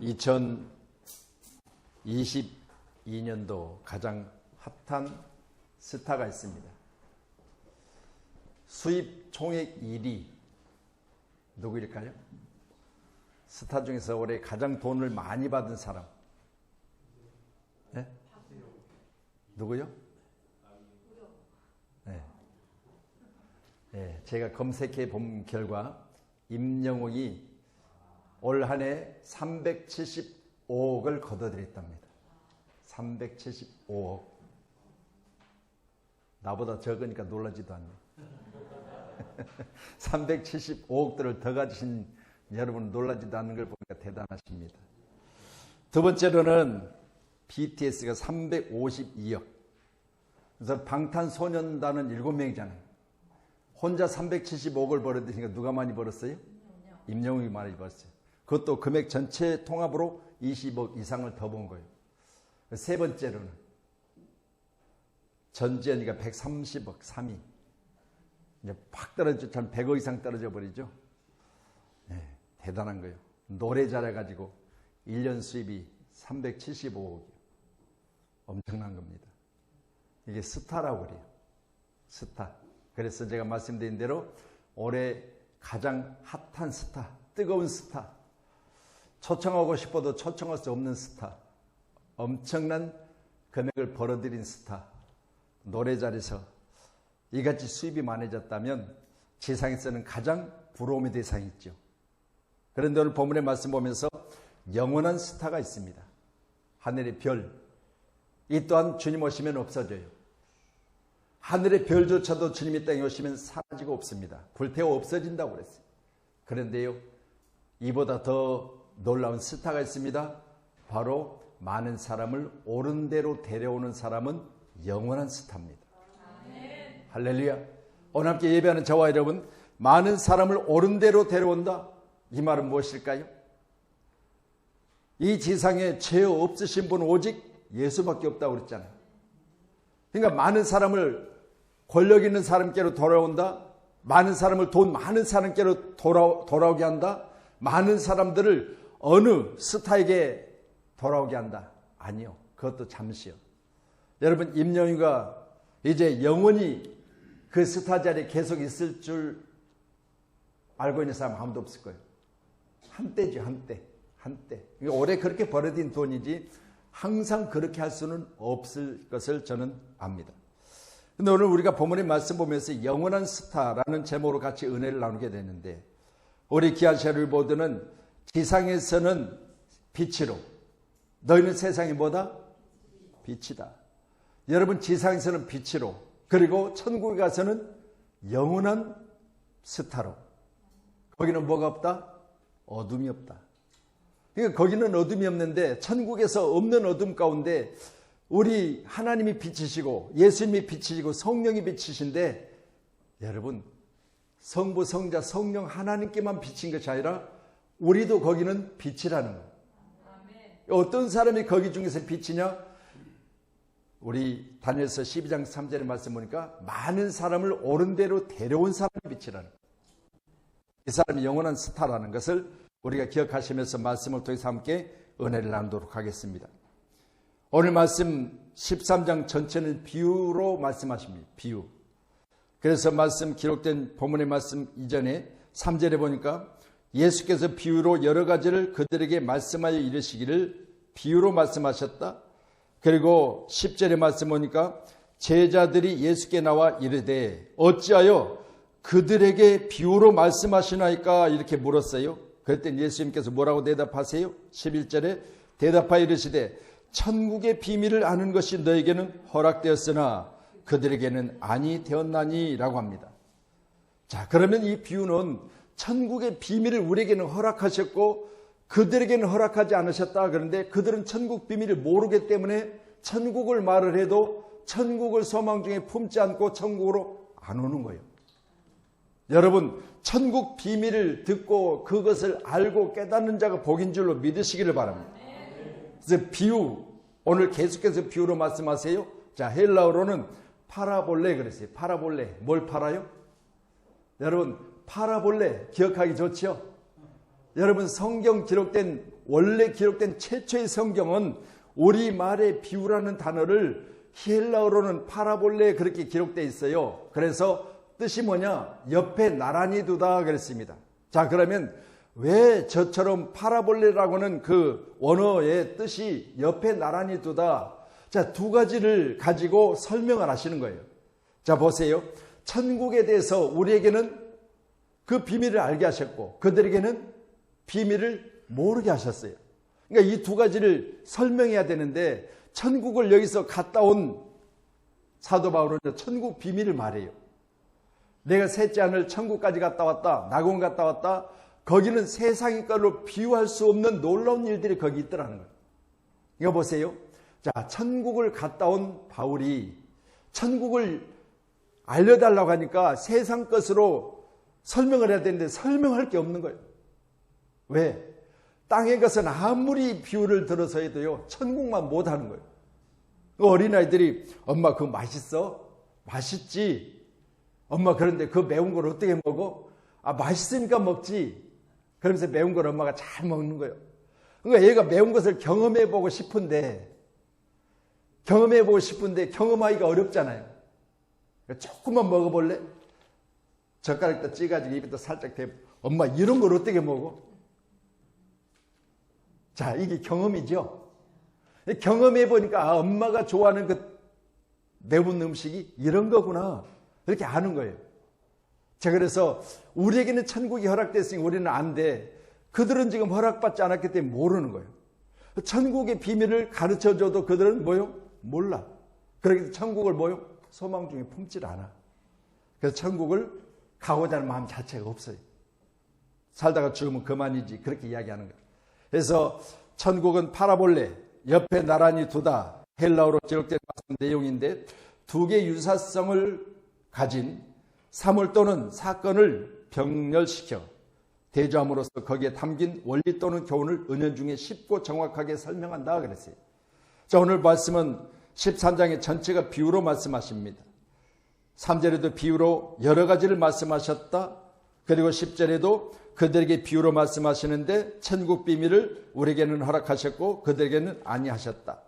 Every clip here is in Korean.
2022년도 가장 핫한 스타가 있습니다. 수입 총액 1위 누구일까요? 스타 중에서 올해 가장 돈을 많이 받은 사람. 네? 누구요? 네. 네, 제가 검색해 본 결과 임영웅이 올 한 해 375억을 거둬들였답니다. 375억. 나보다 적으니까 놀라지도 않네. 375억들을 더 가지신 여러분 놀라지도 않는 걸 보니까 대단하십니다. 두 번째로는 BTS가 352억. 그래서 방탄소년단은 7명이잖아요. 혼자 375억을 벌어들이니까 누가 많이 벌었어요? 임영웅이 많이 벌었어요. 그것도 금액 전체 통합으로 20억 이상을 더 본 거예요. 세 번째로는 전지현이가 130억 3위. 이제 팍 떨어져, 전 100억 이상 떨어져 버리죠. 네, 대단한 거예요. 노래 잘해가지고 1년 수입이 375억이에요. 엄청난 겁니다. 이게 스타라고 그래요. 스타. 그래서 제가 말씀드린 대로 올해 가장 핫한 스타, 뜨거운 스타, 초청하고 싶어도 초청할 수 없는 스타, 엄청난 금액을 벌어들인 스타, 노래 잘해서 이같이 수입이 많아졌다면 세상에서는 가장 부러움의 대상이 있죠. 그런데 오늘 본문의 말씀 보면서 영원한 스타가 있습니다. 하늘의 별. 이 또한 주님 오시면 없어져요. 하늘의 별조차도 주님이 땅에 오시면 사라지고 없습니다. 불태워 없어진다고 그랬어요. 그런데요, 이보다 더 놀라운 스타가 있습니다. 바로 많은 사람을 옳은 대로 데려오는 사람은 영원한 스타입니다. 아멘. 할렐루야. 오늘 함께 예배하는 저와 여러분, 많은 사람을 옳은 대로 데려온다. 이 말은 무엇일까요? 이 지상에 죄 없으신 분은 오직 예수밖에 없다고 그랬잖아요. 그러니까 많은 사람을 권력 있는 사람께로 돌아온다. 많은 사람을 돈 많은 사람께로 돌아오게 한다. 많은 사람들을 어느 스타에게 돌아오게 한다. 아니요. 그것도 잠시요. 여러분, 임영웅이가 이제 영원히 그 스타 자리에 계속 있을 줄 알고 있는 사람 아무도 없을 거예요. 한때죠. 한때. 올해 그렇게 벌어진 돈이지 항상 그렇게 할 수는 없을 것을 저는 압니다. 근데 오늘 우리가 본문의 말씀 보면서 영원한 스타라는 제목으로 같이 은혜를 나누게 되는데, 우리 귀한 셰르비 보드는 지상에서는 빛으로, 너희는 세상이 뭐다? 빛이다. 여러분, 지상에서는 빛으로, 그리고 천국에 가서는 영원한 스타로. 거기는 뭐가 없다? 어둠이 없다. 그러니까 거기는 어둠이 없는데, 천국에서 없는 어둠 가운데 우리 하나님이 빛이시고 예수님이 빛이시고 성령이 빛이신데, 여러분, 성부, 성자, 성령 하나님께만 빛인 것이 아니라 우리도 거기는 빛이라는 거예요. 어떤 사람이 거기 중에서 빛이냐? 우리 다니엘서 12장 3절의 말씀 보니까 많은 사람을 옳은 대로 데려온 사람이 빛이라는 거예요. 이 사람이 영원한 스타라는 것을 우리가 기억하시면서 말씀을 통해서 함께 은혜를 나누도록 하겠습니다. 오늘 말씀 13장 전체는 비유로 말씀하십니다. 비유. 그래서 말씀 기록된 본문의 말씀 이전에 3절에 보니까 예수께서 비유로 여러 가지를 그들에게 말씀하여 이르시기를 비유로 말씀하셨다. 그리고 10절의 말씀 보니까 제자들이 예수께 나와 이르되 어찌하여 그들에게 비유로 말씀하시나이까 이렇게 물었어요. 그랬더니 예수님께서 뭐라고 대답하세요? 11절에 대답하여 이르시되 천국의 비밀을 아는 것이 너에게는 허락되었으나 그들에게는 아니 되었나니 라고 합니다. 자, 그러면 이 비유는 천국의 비밀을 우리에게는 허락하셨고 그들에게는 허락하지 않으셨다. 그런데 그들은 천국 비밀을 모르기 때문에 천국을 말을 해도 천국을 소망 중에 품지 않고 천국으로 안 오는 거예요. 여러분, 천국 비밀을 듣고 그것을 알고 깨닫는 자가 복인 줄로 믿으시기를 바랍니다. 그래서 비유, 오늘 계속해서 비유로 말씀하세요. 자, 헬라어로는 파라볼레 그랬어요. 파라볼레. 뭘 팔아요? 여러분, 파라볼레 기억하기 좋죠? 여러분, 성경 기록된 원래 기록된 최초의 성경은 우리말의 비유라는 단어를 헬라어로는 파라볼레에 그렇게 기록되어 있어요. 그래서 뜻이 뭐냐? 옆에 나란히 두다 그랬습니다. 자, 그러면 왜 저처럼 파라볼레라고는 그 원어의 뜻이 옆에 나란히 두다. 자, 두 가지를 가지고 설명을 하시는 거예요. 자, 보세요. 천국에 대해서 우리에게는 그 비밀을 알게 하셨고 그들에게는 비밀을 모르게 하셨어요. 그러니까 이 두 가지를 설명해야 되는데 천국을 여기서 갔다 온 사도 바울은 천국 비밀을 말해요. 내가 셋째 하늘 천국까지 갔다 왔다. 낙원 갔다 왔다. 거기는 세상의 걸로 비유할 수 없는 놀라운 일들이 거기 있더라는 거예요. 이거 보세요. 자, 천국을 갔다 온 바울이 천국을 알려달라고 하니까 세상 것으로 설명을 해야 되는데 설명할 게 없는 거예요. 왜? 땅의 것은 아무리 비유를 들어서 해도요, 천국만 못하는 거예요. 어린아이들이 엄마 그거 맛있어? 맛있지? 엄마 그런데 그 매운 걸 어떻게 먹어? 아, 맛있으니까 먹지. 그러면서 매운 걸 엄마가 잘 먹는 거예요. 그러니까 얘가 매운 것을 경험해보고 싶은데 경험하기가 어렵잖아요. 조금만 먹어볼래? 젓가락도 찌가지고 입에도 살짝 대고 엄마 이런 걸 어떻게 먹어? 자, 이게 경험이죠. 경험해보니까 아, 엄마가 좋아하는 그 매운 음식이 이런 거구나. 이렇게 아는 거예요. 자, 그래서 우리에게는 천국이 허락됐으니 우리는 안 돼. 그들은 지금 허락받지 않았기 때문에 모르는 거예요. 천국의 비밀을 가르쳐줘도 그들은 뭐요? 몰라. 그렇게 천국을 뭐요? 소망 중에 품질 않아. 그래서 천국을 가고자 하는 마음 자체가 없어요. 살다가 죽으면 그만이지. 그렇게 이야기하는 거예요. 그래서 천국은 파라볼레, 옆에 나란히 두다. 헬라어로 기록된 내용인데 두 개의 유사성을 가진 사물 또는 사건을 병렬시켜 대조함으로써 거기에 담긴 원리 또는 교훈을 은연중에 쉽고 정확하게 설명한다 그랬어요. 자, 오늘 말씀은 13장의 전체가 비유로 말씀하십니다. 3절에도 비유로 여러 가지를 말씀하셨다. 그리고 10절에도 그들에게 비유로 말씀하시는데 천국 비밀을 우리에게는 허락하셨고 그들에게는 아니하셨다.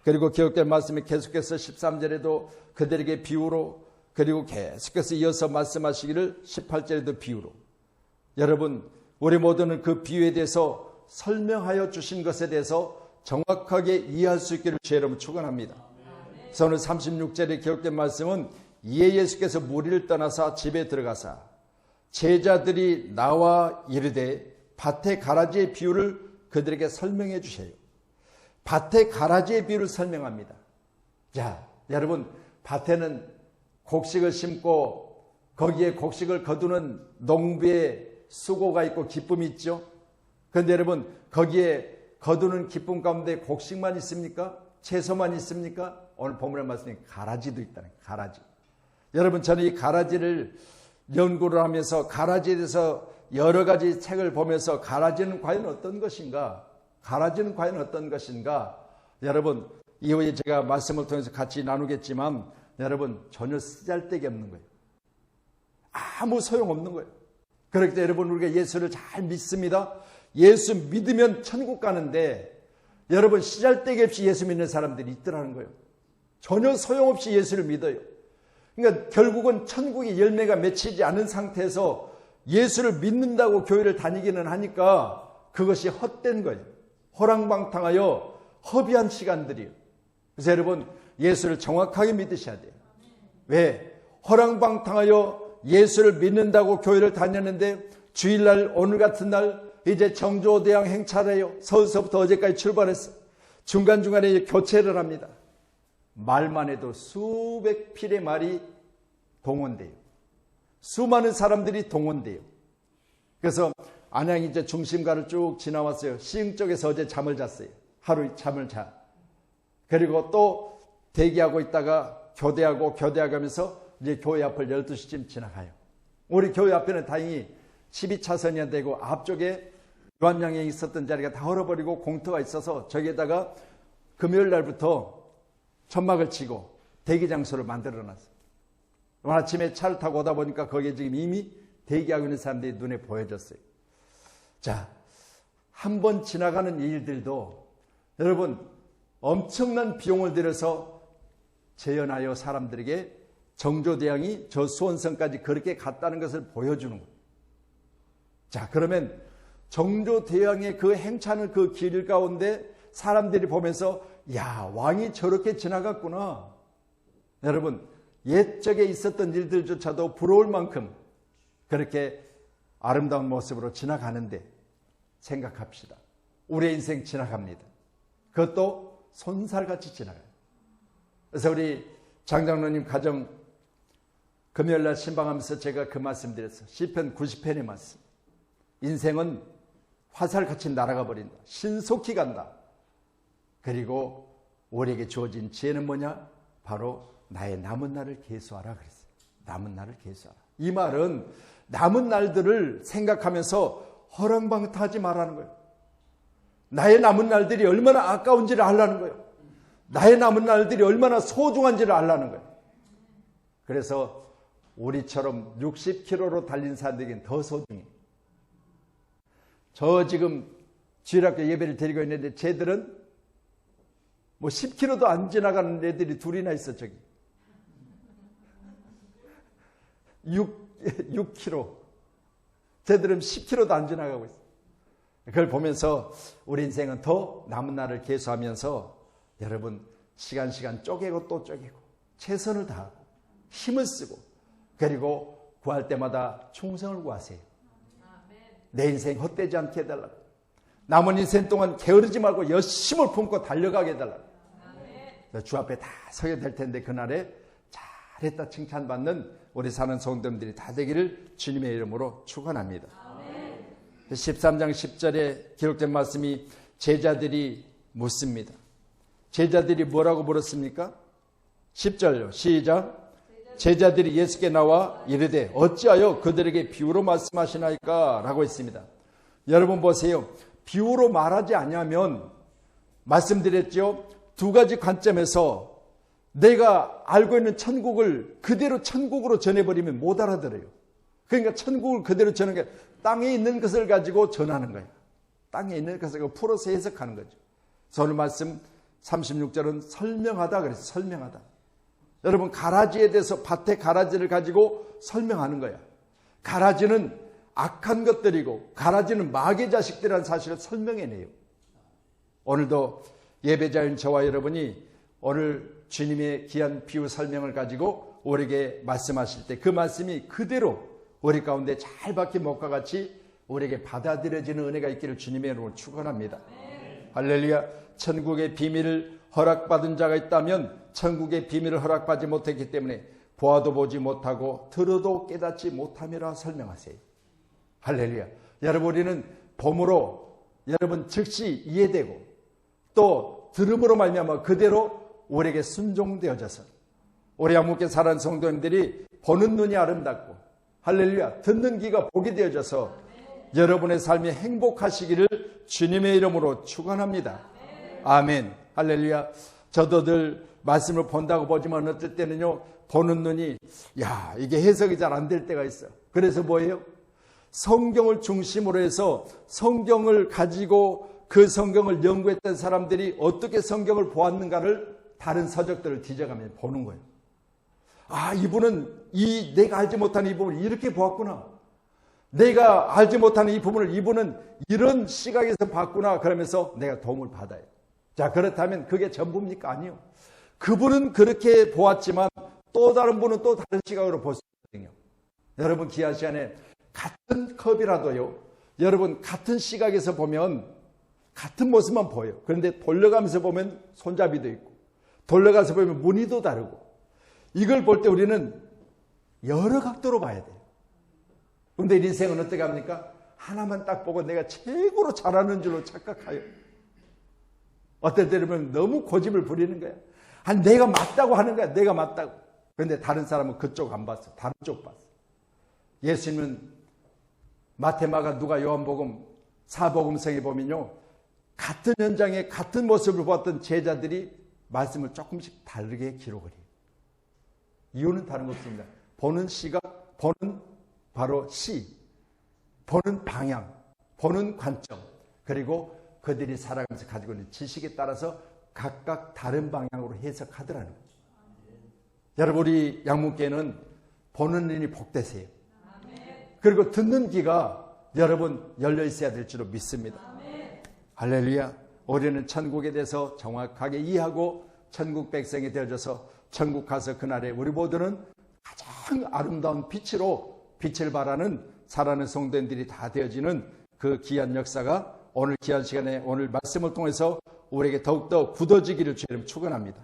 그리고 기록된 말씀이 계속해서 13절에도 그들에게 비유로 그리고 계속해서 이어서 말씀하시기를 18절에도 비유로. 여러분, 우리 모두는 그 비유에 대해서 설명하여 주신 것에 대해서 정확하게 이해할 수 있기를 주의 이름으로 축원합니다. 그래서 오늘 36절에 기록된 말씀은 이에 예수께서 무리를 떠나사 집에 들어가사 제자들이 나와 이르되 밭의 가라지의 비유를 그들에게 설명해 주세요. 밭의 가라지의 비유를 설명합니다. 자, 여러분, 밭에는 곡식을 심고 거기에 곡식을 거두는 농부의 수고가 있고 기쁨이 있죠. 그런데 여러분, 거기에 거두는 기쁨 가운데 곡식만 있습니까? 채소만 있습니까? 오늘 본문의 말씀이 가라지도 있다는 거예요. 가라지. 여러분, 저는 이 가라지를 연구를 하면서 가라지에 대해서 여러 가지 책을 보면서 가라지는 과연 어떤 것인가? 가라지는 과연 어떤 것인가? 여러분, 이후에 제가 말씀을 통해서 같이 나누겠지만 여러분, 전혀 쓰잘데기 없는 거예요. 아무 소용없는 거예요. 그렇기 때문에 여러분, 우리가 예수를 잘 믿습니다. 예수 믿으면 천국 가는데 여러분, 쓰잘데기 없이 예수 믿는 사람들이 있더라는 거예요. 전혀 소용없이 예수를 믿어요. 그러니까 결국은 천국의 열매가 맺히지 않은 상태에서 예수를 믿는다고 교회를 다니기는 하니까 그것이 헛된 거예요. 호랑방탕하여 허비한 시간들이에요. 그래서 여러분, 예수를 정확하게 믿으셔야 돼요. 왜? 호랑방탕하여 예수를 믿는다고 교회를 다녔는데 주일날 오늘 같은 날 이제 정조대왕 행차래요. 서울서부터 어제까지 출발했어. 중간중간에 교체를 합니다. 말만 해도 수백 필의 말이 동원돼요. 수많은 사람들이 동원돼요. 그래서 안양 이제 중심가를 쭉 지나왔어요. 시흥 쪽에서 어제 잠을 잤어요. 하루 잠을 자. 그리고 또 대기하고 있다가 교대하면서 이제 교회 앞을 12시쯤 지나가요. 우리 교회 앞에는 다행히 12차선이 되고 앞쪽에 유한양에 있었던 자리가 다 얼어버리고 공터가 있어서 저기에다가 금요일 날부터 천막을 치고 대기 장소를 만들어 놨어요. 오늘 아침에 차를 타고 오다 보니까 거기에 지금 이미 대기하고 있는 사람들이 눈에 보여졌어요. 자, 한 번 지나가는 일들도 여러분 엄청난 비용을 들여서 재현하여 사람들에게 정조대왕이 저 수원성까지 그렇게 갔다는 것을 보여주는 거예요. 자, 그러면 정조대왕의 그 행차는 그 길 가운데 사람들이 보면서 야, 왕이 저렇게 지나갔구나. 여러분, 옛적에 있었던 일들조차도 부러울 만큼 그렇게 아름다운 모습으로 지나가는데 생각합시다. 우리의 인생 지나갑니다. 그것도 손살같이 지나가요. 그래서 우리 장장로님 가정 금요일날 신방하면서 제가 그 말씀 드렸어요. 시편 90편의 말씀. 인생은 화살같이 날아가 버린다. 신속히 간다. 그리고 우리에게 주어진 지혜는 뭐냐? 바로 나의 남은 날을 계수하라 그랬어요. 남은 날을 계수하라. 이 말은 남은 날들을 생각하면서 허랑방탕하지 말라는 거예요. 나의 남은 날들이 얼마나 아까운지를 알라는 거예요. 나의 남은 날들이 얼마나 소중한지를 알라는 거예요. 그래서 우리처럼 60km로 달린 사람들에게는 더 소중해. 저 지금 주일학교 예배를 드리고 있는데 쟤들은 뭐 10km도 안 지나가는 애들이 둘이나 있어 저기. 6km. 쟤들은 10km도 안 지나가고 있어. 그걸 보면서 우리 인생은 더 남은 날을 계수하면서 여러분 시간 쪼개고 또 쪼개고 최선을 다하고 힘을 쓰고 그리고 구할 때마다 충성을 구하세요. 내 인생 헛되지 않게 해달라고. 남은 인생 동안 게으르지 말고 열심을 품고 달려가게 해달라고. 주 앞에 다 서게 될 텐데 그날에 잘했다 칭찬받는 우리 사는 성도님들이 다 되기를 주님의 이름으로 축원합니다. 13장 10절에 기록된 말씀이 제자들이 묻습니다. 제자들이 뭐라고 물었습니까? 10절요. 시작. 제자들이 예수께 나와 이르되 어찌하여 그들에게 비유로 말씀하시나이까? 라고 했습니다. 여러분 보세요. 비유로 말하지 않으면 말씀드렸죠. 두 가지 관점에서 내가 알고 있는 천국을 그대로 천국으로 전해버리면 못 알아들어요. 그러니까 천국을 그대로 전하는 게 땅에 있는 것을 가지고 전하는 거예요. 땅에 있는 것을 풀어서 해석하는 거죠. 오늘 말씀 36절은 설명하다 그래서 설명하다. 여러분 가라지에 대해서 밭의 가라지를 가지고 설명하는 거야. 가라지는 악한 것들이고 가라지는 마귀의 자식들이라는 사실을 설명해내요. 오늘도 예배자인 저와 여러분이 오늘 주님의 귀한 비유 설명을 가지고 우리에게 말씀하실 때 그 말씀이 그대로 우리 가운데 잘 박힌 목과 같이 우리에게 받아들여지는 은혜가 있기를 주님의 이름으로 축원합니다. 할렐루야. 천국의 비밀을 허락받은 자가 있다면 천국의 비밀을 허락받지 못했기 때문에 보아도 보지 못하고 들어도 깨닫지 못함이라 설명하세요. 할렐루야. 여러분 우리는 봄으로 여러분 즉시 이해되고 또 들음으로 말미암아 그대로 우리에게 순종되어져서 우리 한국에 사는 성도님들이 보는 눈이 아름답고 할렐루야 듣는 귀가 보게 되어져서 여러분의 삶이 행복하시기를 주님의 이름으로 축원합니다. 아멘. 할렐루야. 저도 늘 말씀을 본다고 보지만 어떨 때는요 보는 눈이 야 이게 해석이 잘 안 될 때가 있어. 그래서 뭐예요? 성경을 중심으로 해서 성경을 가지고 그 성경을 연구했던 사람들이 어떻게 성경을 보았는가를 다른 서적들을 뒤져가며 보는 거예요. 아 이분은 내가 알지 못하는 이 부분을 이렇게 보았구나. 내가 알지 못하는 이 부분을 이분은 이런 시각에서 봤구나. 그러면서 내가 도움을 받아요. 자 그렇다면 그게 전부입니까? 아니요. 그분은 그렇게 보았지만 또 다른 분은 또 다른 시각으로 볼 수 있거든요. 여러분 귀한 시간에 같은 컵이라도요. 여러분 같은 시각에서 보면 같은 모습만 보여요. 그런데 돌려가면서 보면 손잡이도 있고 돌려가서 보면 무늬도 다르고 이걸 볼 때 우리는 여러 각도로 봐야 돼요. 그런데 인생은 어떻게 합니까? 하나만 딱 보고 내가 최고로 잘하는 줄로 착각해요. 어떨 때는 보면 너무 고집을 부리는 거야. 아니 내가 맞다고 하는 거야. 내가 맞다고. 그런데 다른 사람은 그쪽 안 봤어. 다른 쪽 봤어. 예수님은 마태, 마가, 누가, 요한복음, 사복음성에 보면요. 같은 현장에 같은 모습을 보았던 제자들이 말씀을 조금씩 다르게 기록을 해요. 이유는 다른 것 없습니다. 보는 시각, 보는 바로 시, 보는 방향, 보는 관점. 그리고 그들이 살아가면서 가지고 있는 지식에 따라서 각각 다른 방향으로 해석하더라는 거죠. 여러분, 우리 양문교회는 보는 눈이 복되세요. 그리고 듣는 귀가 여러분 열려 있어야 될 줄로 믿습니다. 할렐루야. 우리는 천국에 대해서 정확하게 이해하고 천국 백성이 되어져서 천국 가서 그날에 우리 모두는 가장 아름다운 빛으로 빛을 발하는 살아가는 성도들이 다 되어지는 그 귀한 역사가 오늘 귀한 시간에 오늘 말씀을 통해서 우리에게 더욱더 굳어지기를 주님 축원합니다.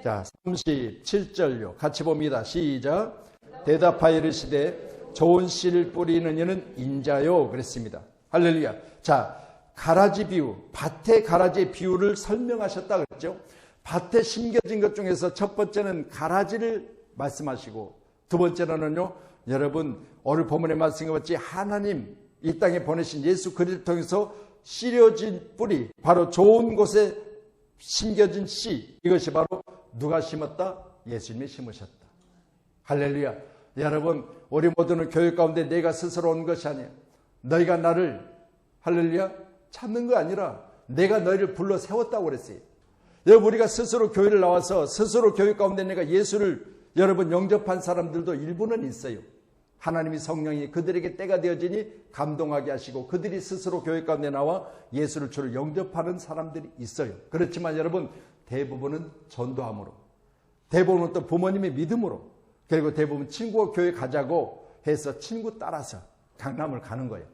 자, 37절요. 같이 봅니다. 시작. 대답하여 이르시되 좋은 씨를 뿌리는 이는 인자요 그랬습니다. 할렐루야. 자, 가라지 비유, 밭의 가라지의 비유를 설명하셨다 그랬죠. 밭에 심겨진 것 중에서 첫 번째는 가라지를 말씀하시고 두 번째로는요, 여러분 오늘 본문의 말씀과 같이 하나님 이 땅에 보내신 예수 그리스도를 통해서 씨려진 뿌리, 바로 좋은 곳에 심겨진 씨, 이것이 바로 누가 심었다? 예수님이 심으셨다. 할렐루야. 여러분, 우리 모두는 교회 가운데 내가 스스로 온 것이 아니야. 너희가 나를 할렐루야 찾는 거 아니라 내가 너희를 불러 세웠다고 그랬어요. 여러분, 우리가 스스로 교회를 나와서 스스로 교회 가운데 내가 예수를 여러분 영접한 사람들도 일부는 있어요. 하나님이 성령이 그들에게 때가 되어지니 감동하게 하시고 그들이 스스로 교회 가운데 나와 예수를 주로 영접하는 사람들이 있어요. 그렇지만 여러분, 대부분은 전도함으로, 대부분은 또 부모님의 믿음으로, 그리고 대부분 친구가 교회 가자고 해서 친구 따라서 강남을 가는 거예요.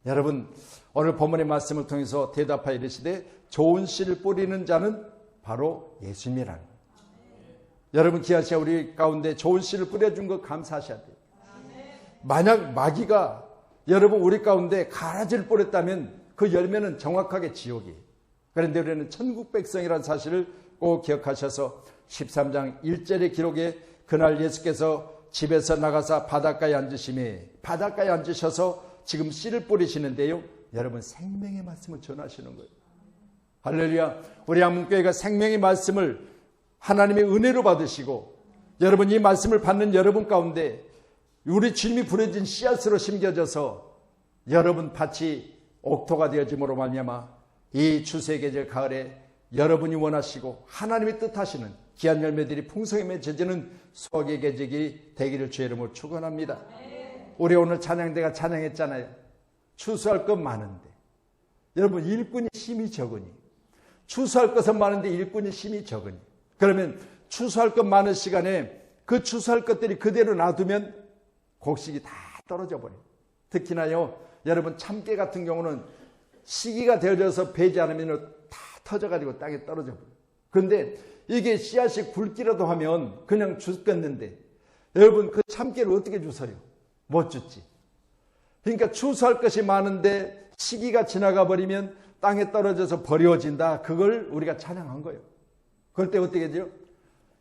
여러분, 오늘 본문의 말씀을 통해서 대답하여 이르시되 좋은 씨를 뿌리는 자는 바로 예수님이라는 거예요. 여러분, 기아시아 우리 가운데 좋은 씨를 뿌려준 거 감사하셔야 돼요. 만약 마귀가 여러분 우리 가운데 가라지를 뿌렸다면 그 열매는 정확하게 지옥이에요. 그런데 우리는 천국 백성이라는 사실을 꼭 기억하셔서 13장 1절의 기록에 그날 예수께서 집에서 나가사 바닷가에 앉으심에 바닷가에 앉으셔서 지금 씨를 뿌리시는데요. 여러분, 생명의 말씀을 전하시는 거예요. 할렐루야. 우리 양문교회가 생명의 말씀을 하나님의 은혜로 받으시고 여러분 이 말씀을 받는 여러분 가운데 우리 주님이 부려진 씨앗으로 심겨져서 여러분 밭이 옥토가 되어짐으로 말미암아 이 추수의 계절 가을에 여러분이 원하시고 하나님이 뜻하시는 귀한 열매들이 풍성히 맺어지는 수확의 계절이 되기를 주의 이름으로 축원합니다. 우리 오늘 찬양대가 찬양했잖아요. 추수할 것 많은데 여러분 일꾼이 힘이 적으니, 추수할 것은 많은데 일꾼이 힘이 적으니, 그러면 추수할 것 많은 시간에 그 추수할 것들이 그대로 놔두면 곡식이 다 떨어져 버려요. 특히나요, 여러분 참깨 같은 경우는 시기가 되어져서 배지 않으면 다 터져가지고 땅에 떨어져 버려요. 그런데 이게 씨앗이 굵기라도 하면 그냥 죽겠는데 여러분 그 참깨를 어떻게 주워요? 못 줍지. 그러니까 추수할 것이 많은데 시기가 지나가 버리면 땅에 떨어져서 버려진다. 그걸 우리가 찬양한 거예요. 그럴 때 어떻게 돼요?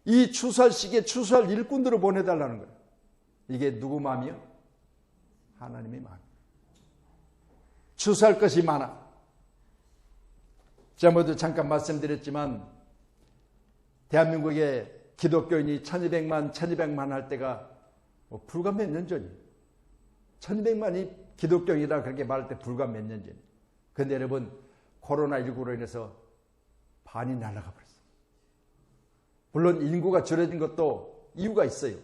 이 추수할 시기에 추수할 일꾼들을 보내달라는 거예요. 이게 누구 마음이요? 하나님의 마음. 추수할 것이 많아. 지난번에도 잠깐 말씀드렸지만 대한민국의 기독교인이 1200만 할 때가 불과 몇 년 전이에요. 1200만이 기독교인이라 그렇게 말할 때 불과 몇 년 전이에요. 그런데 여러분 코로나19로 인해서 반이 날아가 버렸어요. 물론 인구가 줄어든 것도 이유가 있어요.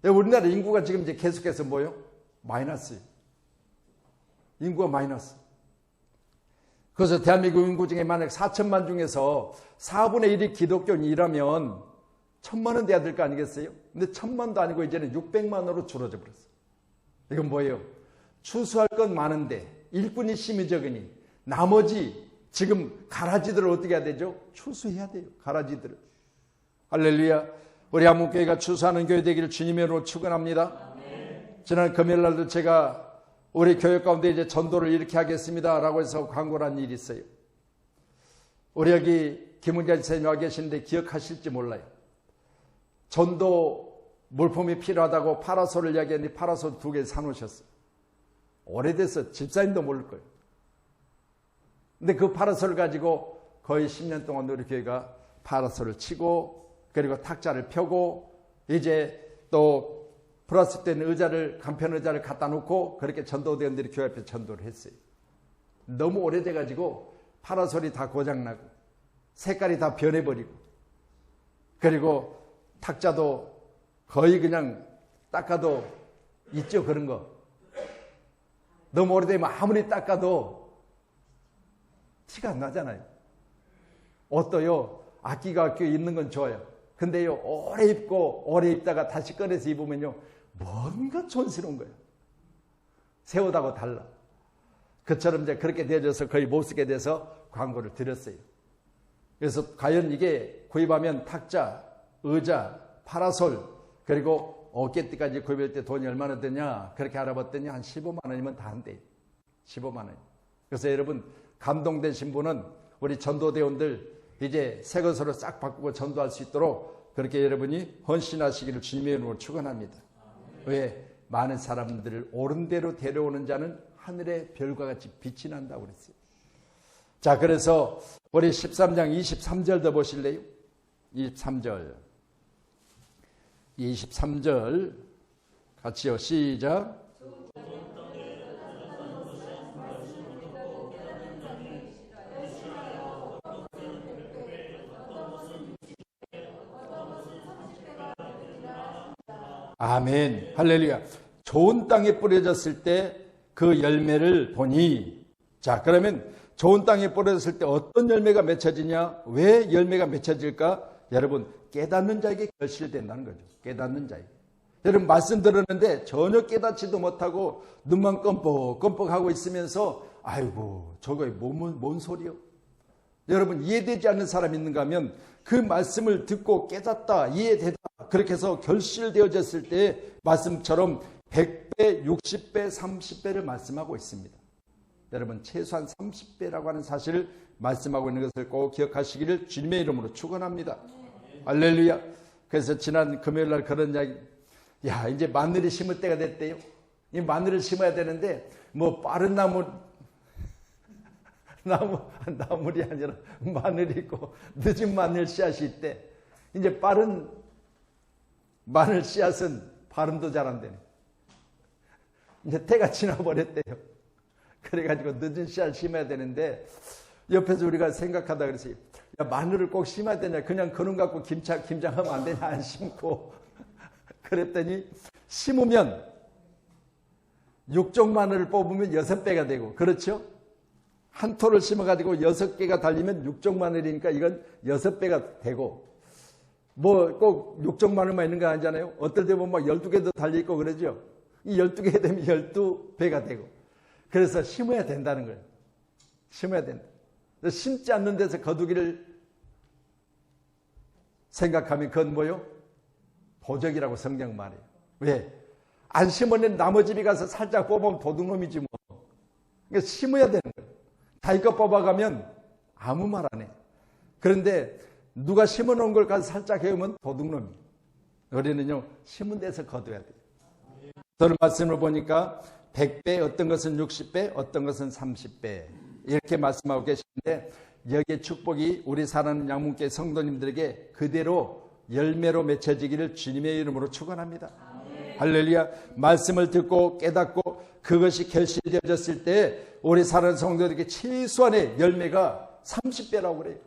우리나라 인구가 지금 이제 계속해서 뭐요? 마이너스예요. 인구가 마이너스. 그래서 대한민국 인구 중에 만약 4천만 중에서 4분의 1이 기독교인이라면 1,000만은 돼야 될 거 아니겠어요? 근데 1,000만도 아니고 이제는 600만으로 줄어져 버렸어요. 이건 뭐예요? 추수할 건 많은데 일꾼이 심히 적으니 나머지 지금 가라지들을 어떻게 해야 되죠? 추수해야 돼요. 가라지들을. 할렐루야. 우리 한문교회가 추수하는 교회 되기를 주님의 이름으로 축원합니다. 지난 금요일 날도 제가 우리 교회 가운데 이제 전도를 이렇게 하겠습니다 라고 해서 광고를 한 일이 있어요. 우리 여기 김은자 지사님 와 계시는데 기억하실지 몰라요. 전도 물품이 필요하다고 파라솔을 이야기했는데 파라솔 2개 사놓으셨어요. 오래돼서 집사님도 모를 거예요. 근데 그 파라솔을 가지고 거의 10년 동안 우리 교회가 파라솔을 치고 그리고 탁자를 펴고 이제 또 플라스틱 된 의자를 간편 의자를 갖다 놓고 그렇게 전도대원들이 교회 앞에 전도를 했어요. 너무 오래돼가지고 파라솔이 다 고장나고 색깔이 다 변해버리고 그리고 탁자도 거의 그냥 닦아도 있죠. 그런 거. 너무 오래되면 아무리 닦아도 티가 안 나잖아요. 옷도요. 아끼고 입는 건 좋아요. 근데요. 오래 입고 오래 입다가 다시 꺼내서 입으면요. 뭔가 촌스러운 거예요. 새 옷하고 달라. 그처럼 이제 그렇게 되어져서 거의 못 쓰게 돼서 광고를 드렸어요. 그래서 과연 이게 구입하면 탁자, 의자, 파라솔 그리고 어깨띠까지 구입할 때 돈이 얼마나 드냐 그렇게 알아봤더니 한 15만 원이면 다 안 돼요. 15만 원. 그래서 여러분 감동되신 분은 우리 전도대원들 이제 새 것으로 싹 바꾸고 전도할 수 있도록 그렇게 여러분이 헌신하시기를 주님의 이름으로 축원합니다. 왜? 많은 사람들을 옳은 대로 데려오는 자는 하늘의 별과 같이 빛이 난다고 그랬어요. 자, 그래서 우리 13장 23절도 보실래요? 23절 같이요. 시작. 아멘. 할렐루야. 좋은 땅에 뿌려졌을 때 그 열매를 보니, 자, 그러면 좋은 땅에 뿌려졌을 때 어떤 열매가 맺혀지냐? 왜 열매가 맺혀질까? 여러분, 깨닫는 자에게 결실된다는 거죠. 깨닫는 자에게. 여러분, 말씀 들었는데 전혀 깨닫지도 못하고 눈만 껌뻑껌뻑하고 있으면서 아이고, 저거 뭔 소리요? 여러분, 이해되지 않는 사람이 있는가 하면 그 말씀을 듣고 깨닫다, 이해되다, 그렇게 해서 결실되어졌을 때 말씀처럼 100배, 60배, 30배를 말씀하고 있습니다. 여러분, 최소한 30배라고 하는 사실을 말씀하고 있는 것을 꼭 기억하시기를 주님의 이름으로 축원합니다. 할렐루야. 그래서 지난 금요일 날 그런 이야기, 야, 이제 마늘이 심을 때가 됐대요. 이 마늘을 심어야 되는데 뭐 빠른 나물이 아니라 마늘이 있고 늦은 마늘 씨앗이 있대. 이제 빠른 마늘 씨앗은 발음도 잘 안 되네. 이제 때가 지나버렸대요. 그래가지고 늦은 씨앗 심어야 되는데 옆에서 우리가 생각하다 그랬어요. 야, 마늘을 꼭 심어야 되냐? 그냥 그놈 갖고 김장하면 안 되냐? 안 심고. 그랬더니 심으면 육종 마늘을 뽑으면 6배가 되고, 그렇죠? 한 토를 심어가지고 6개가 달리면 육종 마늘이니까 이건 6배가 되고, 뭐 꼭 육종 마늘만 있는 거 아니잖아요. 어떨 때 보면 막 12개도 달려있고 그러죠. 이 12개 되면 12배가 되고. 그래서 심어야 된다는 거예요. 심어야 된다. 심지 않는 데서 거두기를 생각하면 그건 뭐요? 도적이라고 성경 말해요. 왜? 안 심으면 나머집에 가서 살짝 뽑으면 도둑놈이지 뭐. 그러니까 심어야 되는 거예요. 자기가 뽑아가면 아무 말 안 해. 그런데 누가 심어놓은 걸 가서 살짝 해오면 도둑놈이에요. 우리는요, 심은 데서 거둬야 돼요. 저는 말씀을 보니까 100배, 어떤 것은 60배, 어떤 것은 30배 이렇게 말씀하고 계시는데 여기에 축복이 우리 사랑하는 양문교회 성도님들에게 그대로 열매로 맺혀지기를 주님의 이름으로 축원합니다. 할렐루야. 말씀을 듣고 깨닫고 그것이 결실되어졌을 때 우리 사랑하는 성도들에게 최소한의 열매가 30배라고 그래요.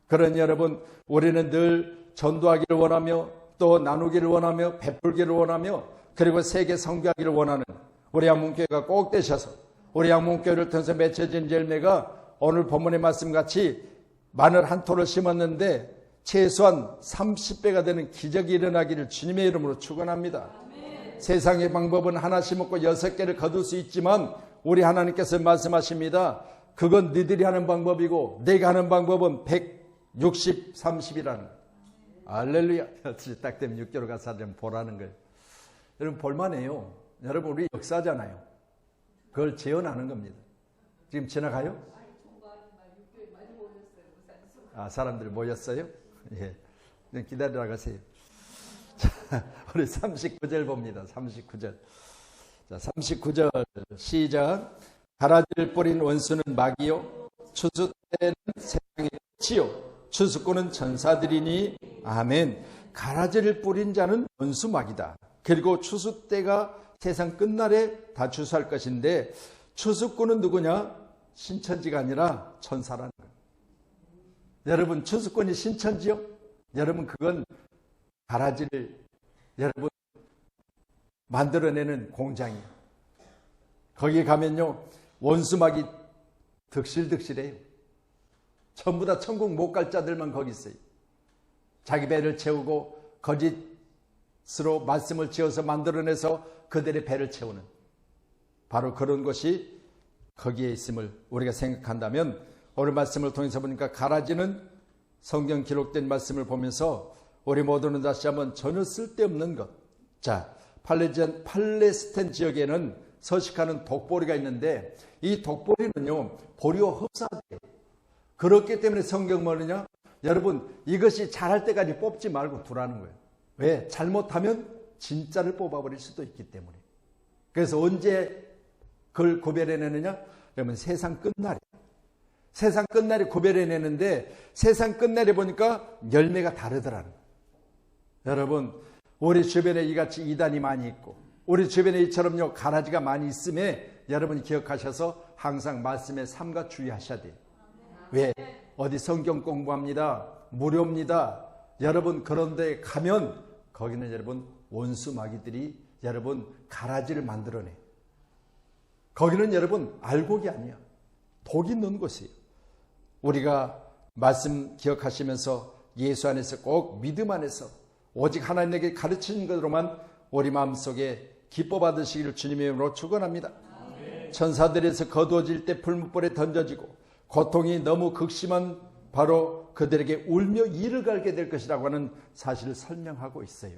그러니 여러분, 우리는 늘 전도하기를 원하며 또 나누기를 원하며 베풀기를 원하며 그리고 세계 선교하기를 원하는 우리 양문교회가 꼭 되셔서 우리 양문교회를 통해서 맺혀진 열매가 오늘 본문의 말씀같이 마늘 한 토를 심었는데 최소한 30배가 되는 기적이 일어나기를 주님의 이름으로 축원합니다. 세상의 방법은 하나 심었고 6개를 거둘 수 있지만 우리 하나님께서 말씀하십니다. 그건 너희들이 하는 방법이고 내가 하는 방법은 160, 30이라는. 할렐루야. 딱 되면 6개월 가서 좀 보라는 거예요. 여러분 볼만해요. 여러분 우리 역사잖아요. 그걸 재현하는 겁니다. 지금 지나가요? 아, 사람들 모였어요? 예. 기다리라 가세요. 자, 우리 39절 봅니다. 39절. 자, 39절 시작. 가라지를 뿌린 원수는 마귀요, 추수 때는 세상의 끝이요, 추수꾼은 천사들이니. 아멘. 가라지를 뿌린 자는 원수 마귀다. 그리고 추수 때가 세상 끝날에 다 추수할 것인데 추수꾼은 누구냐? 신천지가 아니라 천사라는 거예요. 여러분 추수꾼이 신천지요? 여러분 그건 가라지를 여러분 만들어내는 공장이에요. 거기 가면요 원수막이 득실득실해요. 전부 다 천국 못 갈 자들만 거기 있어요. 자기 배를 채우고 거짓으로 말씀을 지어서 만들어내서 그들의 배를 채우는 바로 그런 것이 거기에 있음을 우리가 생각한다면 오늘 말씀을 통해서 보니까 가라지는 성경 기록된 말씀을 보면서 우리 모두는 다시 한번 전혀 쓸데없는 것. 자, 팔레스타인 지역에는 서식하는 독보리가 있는데 이 독보리는요 보리와 흡사돼요. 그렇기 때문에 성경 뭐느냐? 여러분 이것이 자랄 때까지 뽑지 말고 두라는 거예요. 왜? 잘못하면 진짜를 뽑아버릴 수도 있기 때문에. 그래서 언제 그걸 구별해내느냐? 여러분 세상 끝날에. 세상 끝날에 구별해내는데 세상 끝날에 보니까 열매가 다르더라는 거예요. 여러분 우리 주변에 이같이 이단이 많이 있고 우리 주변에 이처럼요 가라지가 많이 있음에 여러분이 기억하셔서 항상 말씀에 삼가 주의하셔야 돼요. 왜? 어디 성경 공부합니다. 무료입니다. 여러분 그런데 가면 거기는 여러분 원수 마귀들이 여러분 가라지를 만들어내. 거기는 여러분 알곡이 아니야. 독이 있는 곳이에요. 우리가 말씀 기억하시면서 예수 안에서 꼭 믿음 안에서 오직 하나님에게 가르치는 것으로만 우리 마음속에 기뻐 받으시기를 주님의 이름으로 축원합니다. 천사들에서 거두어질 때 풀무불에 던져지고 고통이 너무 극심한 바로 그들에게 울며 이를 갈게 될 것이라고 하는 사실을 설명하고 있어요.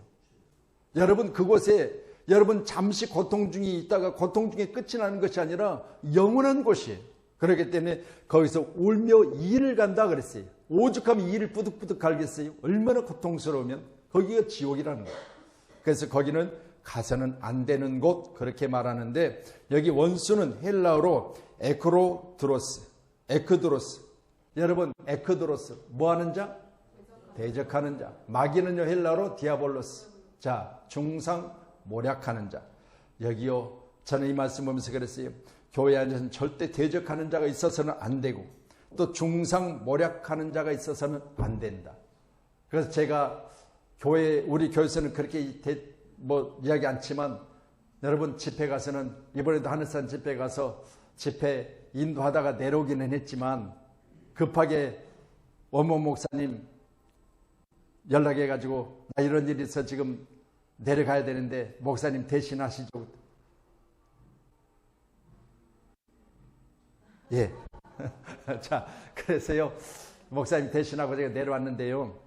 여러분 그곳에 여러분 잠시 고통 중에 있다가 고통 중에 끝이 나는 것이 아니라 영원한 곳이에요. 그렇기 때문에 거기서 울며 이를 간다 그랬어요. 오죽하면 이를 뿌득뿌득 갈겠어요. 얼마나 고통스러우면 거기가 지옥이라는 거예요. 그래서 거기는 가서는 안 되는 곳 그렇게 말하는데 여기 원수는 헬라어로 에크드로스. 여러분 에크드로스 뭐 하는 자? 대적하는 자. 마귀는요 헬라어로 디아볼로스. 자 중상 모략하는 자. 여기요 저는 이 말씀 보면서 그랬어요. 교회 안에서는 절대 대적하는 자가 있어서는 안 되고 또 중상 모략하는 자가 있어서는 안 된다. 그래서 제가 우리 교회에서는 그렇게 이야기 않지만 여러분 집회 가서는 이번에도 하늘산 집회 가서 집회 인도하다가 내려오기는 했지만 급하게 원모 목사님 연락해가지고 나 이런 일이 있어 지금 내려가야 되는데 목사님 대신하시죠. 예. 자, 그래서요 목사님 대신하고 제가 내려왔는데요.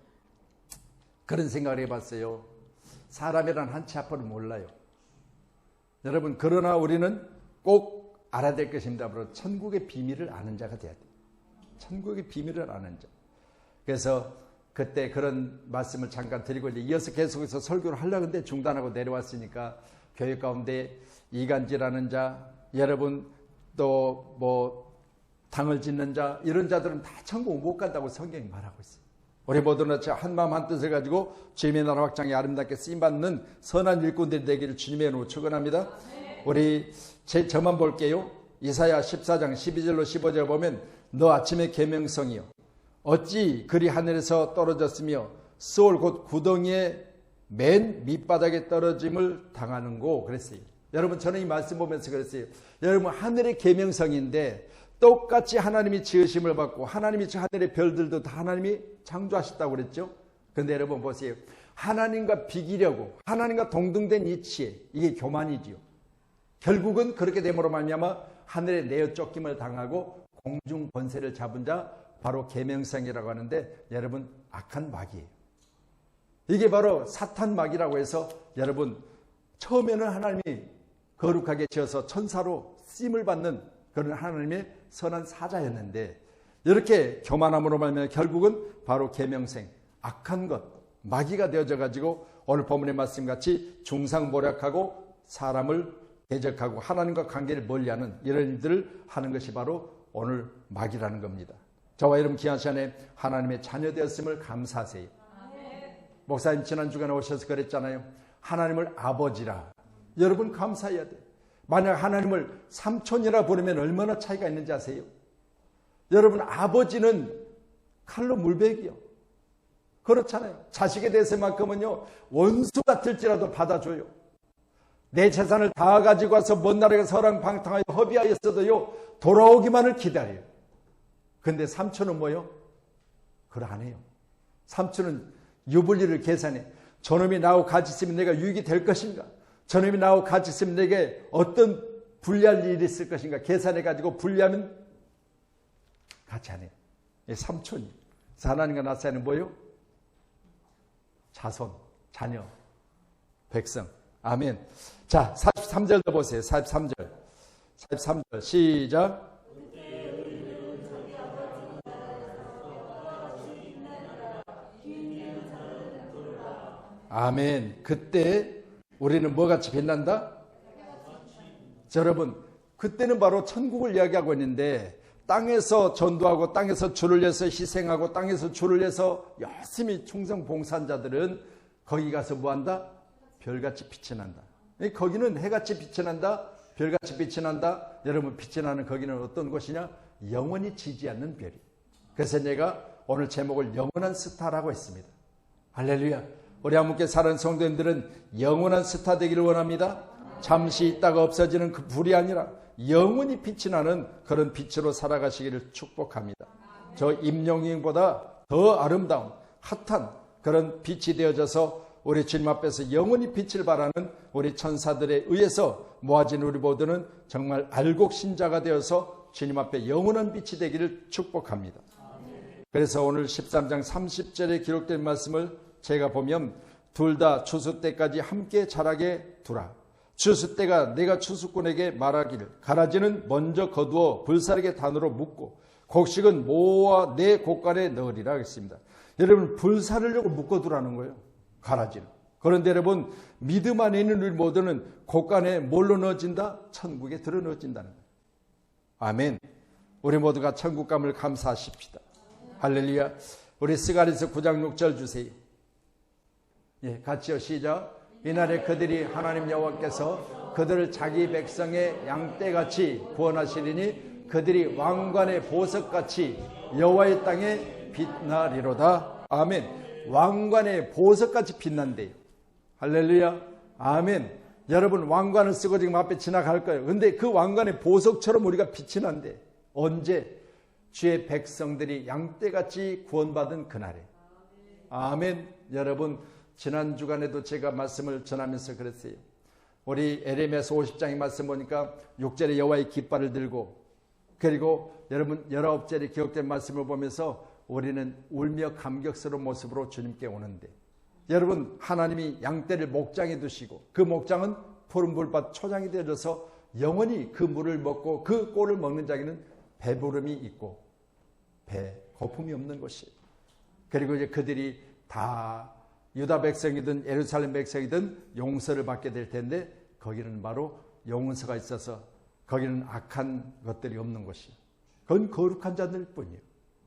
그런 생각을 해봤어요. 사람이란 한치 앞을 몰라요. 여러분 그러나 우리는 꼭 알아야 될 것입니다. 바로 천국의 비밀을 아는 자가 돼야 돼요. 천국의 비밀을 아는 자. 그래서 그때 그런 말씀을 잠깐 드리고 이어서 계속해서 설교를 하려고 했는데 중단하고 내려왔으니까 교회 가운데 이간질하는 자, 여러분 또 뭐 당을 짓는 자 이런 자들은 다 천국 못 간다고 성경이 말하고 있어요. 우리 모두는 한마음 한뜻을 가지고 주님의 나라 확장에 아름답게 쓰임받는 선한 일꾼들이 되기를 주님의 이름으로 축원합니다. 우리 저만 볼게요. 이사야 14장 12절로 15절 보면 너 아침의 계명성이요 어찌 그리 하늘에서 떨어졌으며 스올 곧 구덩이의 맨 밑바닥에 떨어짐을 당하는고 그랬어요. 여러분 저는 이 말씀 보면서 그랬어요. 여러분 하늘의 계명성인데 똑같이 하나님이 지으심을 받고 하나님이 하늘의 별들도 다 하나님이 창조하셨다고 그랬죠. 그런데 여러분 보세요. 하나님과 비기려고 하나님과 동등된 이치에 이게 교만이지요. 결국은 그렇게 됨으로 말미암아 하늘에 내어 쫓김을 당하고 공중 권세를 잡은 자 바로 계명성이라고 하는데 여러분 악한 마귀예요. 이게 바로 사탄 마귀라고 해서 여러분 처음에는 하나님이 거룩하게 지어서 천사로 쓰임을 받는 그런 하나님의 선한 사자였는데 이렇게 교만함으로 말미암아 결국은 바로 계명생 악한 것 마귀가 되어져 가지고 오늘 본문의 말씀같이 중상모략하고 사람을 대적하고 하나님과 관계를 멀리하는 이런 일들을 하는 것이 바로 오늘 마귀라는 겁니다. 저와 여러분 귀한 시간에 하나님의 자녀 되었음을 감사하세요. 목사님 지난 주간에 오셔서 그랬잖아요. 하나님을 아버지라. 여러분 감사해야 돼요. 만약 하나님을 삼촌이라 부르면 얼마나 차이가 있는지 아세요? 여러분, 아버지는 칼로 물베기요. 그렇잖아요. 자식에 대해서만큼은요, 원수 같을지라도 받아줘요. 내 재산을 다 가지고 와서 먼 나라에 서랑방탕하여 허비하였어도요, 돌아오기만을 기다려요. 근데 삼촌은 뭐요? 그걸 안 해요. 삼촌은 유불리를 계산해. 저놈이 나하고 같이 있으면 내가 유익이 될 것인가? 저놈이 나하고 같이 있으면 내게 어떤 불리할 일이 있을 것인가? 계산해가지고 불리하면 같이 안 해요. 삼촌이. 하나님과 나 사이는 뭐요? 자손, 자녀, 백성. 아멘. 자, 43절도 보세요. 43절. 43절. 시작. 아멘. 그때 우리는 뭐같이 빛난다? 자, 여러분, 그때는 바로 천국을 이야기하고 있는데, 땅에서 전도하고 땅에서 주를 위해서 희생하고 땅에서 주를 위해서 열심히 충성 봉사자들은 거기 가서 뭐한다? 별같이 빛이 난다. 거기는 해같이 빛이 난다. 별같이 빛이 난다. 여러분, 빛이 나는 거기는 어떤 곳이냐? 영원히 지지 않는 별이. 그래서 내가 오늘 제목을 영원한 스타라고 했습니다. 할렐루야. 우리 함께 사는 성도님들은 영원한 스타 되기를 원합니다. 잠시 있다가 없어지는 그 불이 아니라 영원히 빛이 나는 그런 빛으로 살아가시기를 축복합니다. 저 임영웅보다 더 아름다운 핫한 그런 빛이 되어져서 우리 주님 앞에서 영원히 빛을 발하는 우리 천사들에 의해서 모아진 우리 모두는 정말 알곡신자가 되어서 주님 앞에 영원한 빛이 되기를 축복합니다. 그래서 오늘 13장 30절에 기록된 말씀을 제가 보면 둘 다 추수 때까지 함께 자라게 두라. 추수 때가 내가 추수꾼에게 말하기를 가라지는 먼저 거두어 불사르게 단으로 묶고 곡식은 모아 내 곡간에 넣으리라 하겠습니다. 여러분, 불사르려고 묶어두라는 거예요. 가라지는. 그런데 여러분, 믿음 안에 있는 우리 모두는 곡간에 뭘로 넣어진다? 천국에 들어 넣어진다는 거예요. 아멘. 우리 모두가 천국감을 감사하십시다. 할렐루야. 우리 스가랴서 9장 6절 주세요. 예, 같이요. 시작. 이날에 그들이 하나님 여호와께서 그들을 자기 백성의 양떼같이 구원하시리니 그들이 왕관의 보석같이 여호와의 땅에 빛나리로다. 아멘. 왕관의 보석같이 빛난대요. 할렐루야. 아멘. 여러분, 왕관을 쓰고 지금 앞에 지나갈 거예요. 근데 그 왕관의 보석처럼 우리가 빛이 난대. 언제? 주의 백성들이 양떼같이 구원받은 그날에. 아멘. 여러분, 지난 주간에도 제가 말씀을 전하면서 그랬어요. 우리 에레미야서 50장의 말씀 보니까 6절에 여호와의 깃발을 들고, 그리고 여러분 19절에 기록된 말씀을 보면서 우리는 울며 감격스러운 모습으로 주님께 오는데, 여러분, 하나님이 양떼를 목장에 두시고 그 목장은 푸른 물밭 초장이 되어져서 영원히 그 물을 먹고 그 꼴을 먹는 자에게는 배부름이 있고 고품이 없는 것이에요. 그리고 이제 그들이 다 유다 백성이든 예루살렘 백성이든 용서를 받게 될 텐데, 거기는 바로 용서가 있어서 거기는 악한 것들이 없는 것이에요. 그건 거룩한 자들 뿐이에요.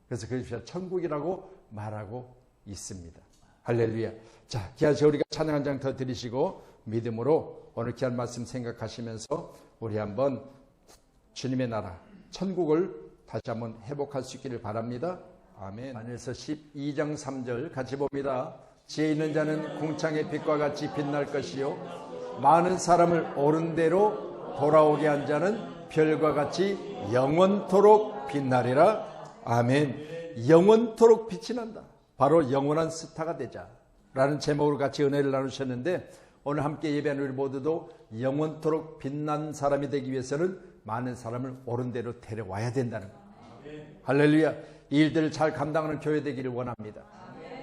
그래서 그것이 천국이라고 말하고 있습니다. 할렐루야. 자, 기아서 우리가 찬양 한 장 더 드리시고 믿음으로 오늘 귀한 말씀 생각하시면서 우리 한번 주님의 나라 천국을 다시 한번 회복할 수 있기를 바랍니다. 아멘. 안에서 12장 3절 같이 봅니다. 지혜 있는 자는 궁창의 빛과 같이 빛날 것이요 많은 사람을 옳은 대로 돌아오게 한 자는 별과 같이 영원토록 빛나리라. 아멘. 영원토록 빛이 난다. 바로 영원한 스타가 되자 라는 제목으로 같이 은혜를 나누셨는데, 오늘 함께 예배하는 우리 모두도 영원토록 빛난 사람이 되기 위해서는 많은 사람을 옳은 대로 데려와야 된다는 거예요. 할렐루야. 이 일들을 잘 감당하는 교회 되기를 원합니다.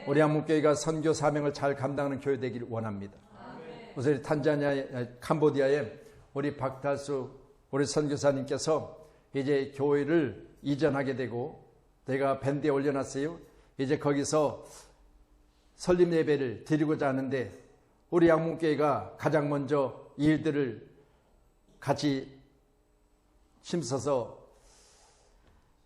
우리 한문교회가 선교 사명을 잘 감당하는 교회 되기를 원합니다. 우선 탄자니아, 캄보디아에 우리 박달수 우리 선교사님께서 이제 교회를 이전하게 되고, 내가 밴드에 올려놨어요. 이제 거기서 설립 예배를 드리고자 하는데, 우리 양문교회가 가장 먼저 이 일들을 같이 심어서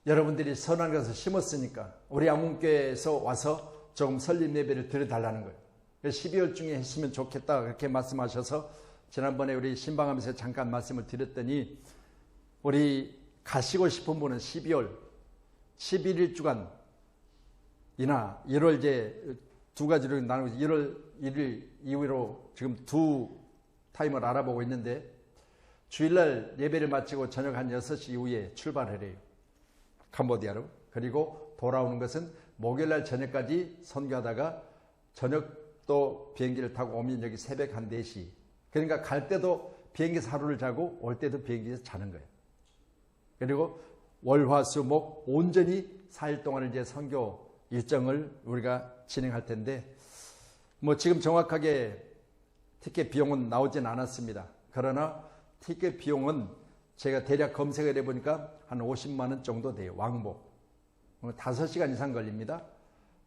여러분들이 선한 것을 심었으니까 우리 양문교회에서 와서 조금 설립 예배를 드려달라는 거예요. 12월 중에 했으면 좋겠다 그렇게 말씀하셔서 지난번에 우리 신방하면서 잠깐 말씀을 드렸더니, 우리 가시고 싶은 분은 12월 11일 주간이나 1월 이제 두 가지로 나누고 1월 1일 이후로 지금 두 타임을 알아보고 있는데 주일날 예배를 마치고 저녁 한 6시 이후에 출발을 해요. 캄보디아로. 그리고 돌아오는 것은 목요일날 저녁까지 선교하다가 저녁 또 비행기를 타고 오면 여기 새벽 한 4시. 그러니까 갈 때도 비행기에서 하루를 자고 올 때도 비행기에서 자는 거예요. 그리고 월, 화, 수, 목 온전히 4일 동안을 이제 선교 일정을 우리가 진행할 텐데 뭐 지금 정확하게 티켓 비용은 나오진 않았습니다. 그러나 티켓 비용은 제가 대략 검색을 해보니까 한 50만 원 정도 돼요. 왕복. 5시간 이상 걸립니다.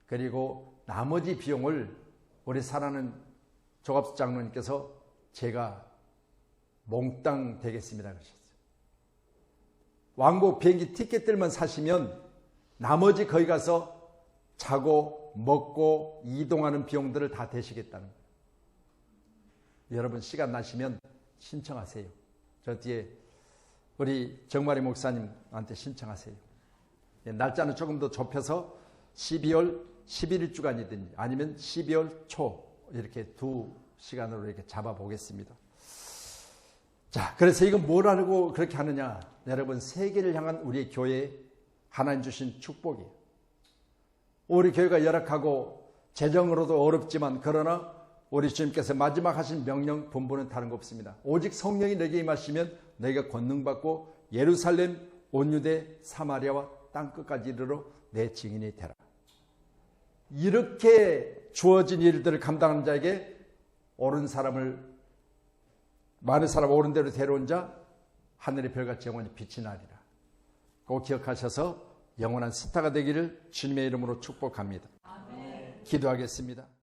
그리고 나머지 비용을 우리 사랑하는 조갑수 장로님께서 제가 몽땅 되겠습니다 그러셨어요. 왕복 비행기 티켓들만 사시면 나머지 거기 가서 자고 먹고 이동하는 비용들을 다 대시겠다는 거예요. 여러분 시간 나시면 신청하세요. 저 뒤에 우리 정마리 목사님한테 신청하세요. 날짜는 조금 더 좁혀서 12월 11일 주간이든지 아니면 12월 초 이렇게 두 시간으로 이렇게 잡아보겠습니다. 자, 그래서 이건 뭘 알고 그렇게 하느냐? 여러분 세계를 향한 우리 교회에 하나님 주신 축복이에요. 우리 교회가 열악하고 재정으로도 어렵지만 그러나 우리 주님께서 마지막 하신 명령 본부는 다른 거 없습니다. 오직 성령이 내게 임하시면 너희가 권능받고 예루살렘 온 유대 사마리아와 땅끝까지 이르러 내 증인이 되라. 이렇게 주어진 일들을 감당하는 자에게 많은 사람을 옳은 대로 데려온 자 하늘의 별같이 영원히 빛이 나리라. 꼭 기억하셔서 영원한 스타가 되기를 주님의 이름으로 축복합니다. 아멘. 기도하겠습니다.